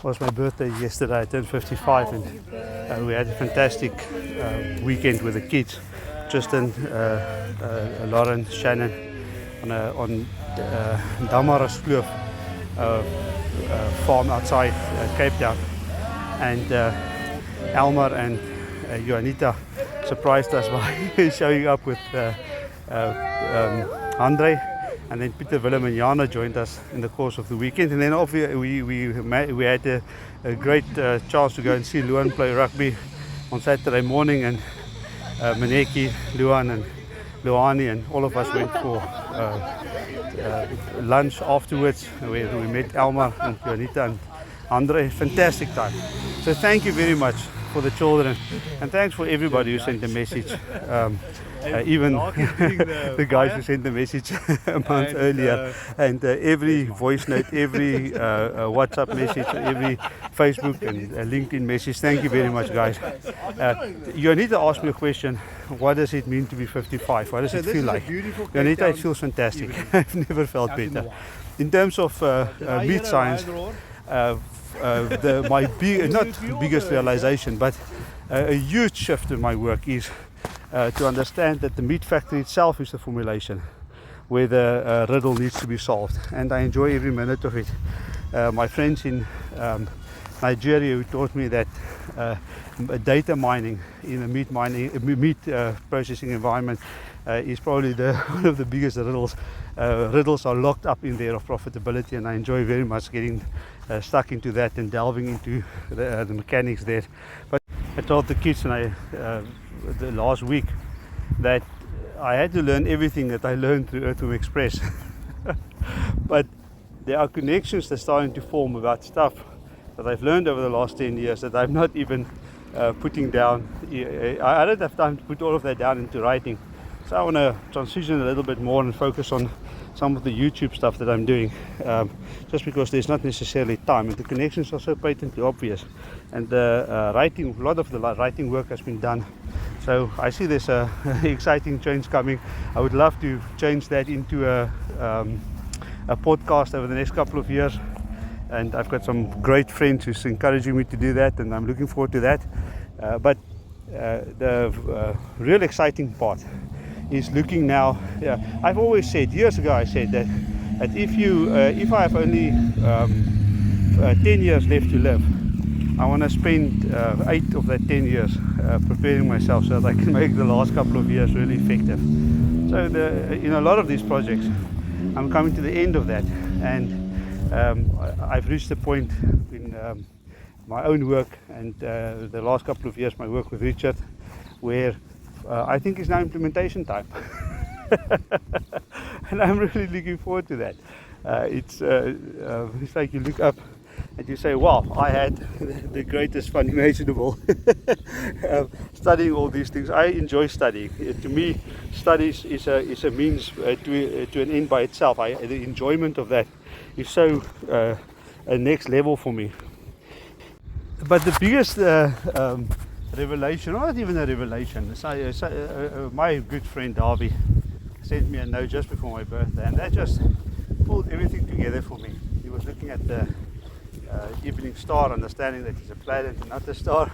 was my birthday yesterday. I turned 55, and we had a fantastic weekend with the kids. Tristan, Lauren, Shannon on Damaris Kloof farm outside Cape Town, and Elmer and Joanita surprised us by showing up with Andre, and then Peter, Willem and Jana joined us in the course of the weekend, and then obviously we had a great chance to go and see Luan play rugby on Saturday morning, and Maneki, Luan and Luani and all of us went for lunch afterwards, where we met Elmer and Joanita and Andre. Fantastic time. So thank you very much for the children, and thanks for everybody who sent a message. Even the guys who sent the message a month earlier, and every voice note, every WhatsApp message, every Facebook and LinkedIn message. Thank you very much, guys. You need to ask me a question. What does it mean to be 55? What does it feel like? Janita, it feels fantastic. I've never felt better. In terms of meat science, my not biggest realization, but a huge shift in my work is to understand that the meat factory itself is the formulation where the riddle needs to be solved, and I enjoy every minute of it. My friends in Nigeria who taught me that data mining in a meat processing environment is probably one of the biggest riddles. Riddles are locked up in there of profitability, and I enjoy very much getting stuck into that and delving into the mechanics there. But I told the kids the last week that I had to learn everything that I learned through Earthworm Express. But there are connections that are starting to form about stuff that I've learned over the last 10 years that I'm not even putting down. I don't have time to put all of that down into writing. So I want to transition a little bit more and focus on some of the YouTube stuff that I'm doing, just because there's not necessarily time, and the connections are so patently obvious, and a lot of the writing work has been done. So I see there's a exciting change coming. I would love to change that into a podcast over the next couple of years, and I've got some great friends who's encouraging me to do that, and I'm looking forward to that. But the real exciting part is looking now. I've always said, years ago I said that if I have only 10 years left to live, I want to spend 8 of that 10 years preparing myself so that I can make the last couple of years really effective. So in a lot of these projects I'm coming to the end of that, and I've reached the point in my own work and the last couple of years my work with Richard, where I think it's now implementation time. And I'm really looking forward to that. It's like you look up and you say, wow, I had the greatest fun imaginable studying all these things. I enjoy studying. To me, studies is a means to an end by itself. The enjoyment of that is so a next level for me. But the biggest revelation, or not even a revelation, my good friend Darby sent me a note just before my birthday, and that just pulled everything together for me. He was looking at the evening star, understanding that it's a planet and not a star,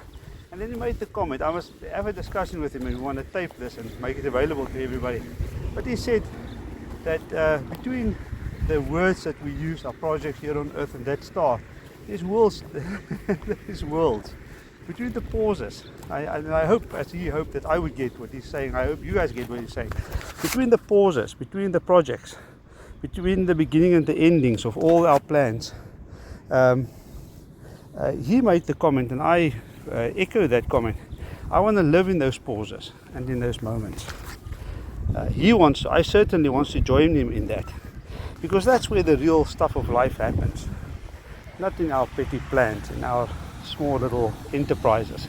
and then he made the comment. I must have a discussion with him, and we want to tape this and make it available to everybody. But he said that between the words that we use, our project here on Earth and that star, there's worlds. There's worlds. Between the pauses, I hope, as he hoped, that I would get what he's saying. I hope you guys get what he's saying. Between the pauses, between the projects, between the beginning and the endings of all our plans, he made the comment, and I echo that comment. I want to live in those pauses and in those moments. I certainly want to join him in that, because that's where the real stuff of life happens. Not in our petty plans, in our small little enterprises,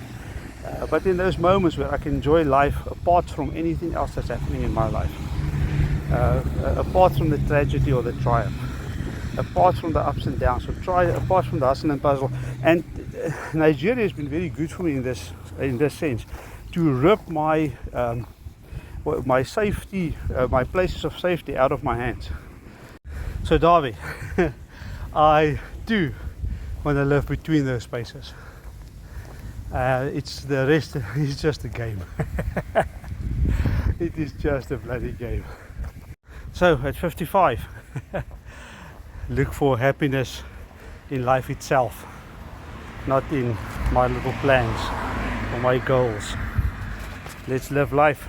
but in those moments where I can enjoy life apart from anything else that's happening in my life, apart from the tragedy or the triumph, apart from the ups and downs, apart from the hustle and puzzle. And Nigeria has been very good for me in this sense, to rip my safety, my places of safety out of my hands. So Darby, I do want to live between those spaces. It's the rest is just a game. It is just a bloody game. So at 55, look for happiness in life itself, not in my little plans or my goals. Let's live life.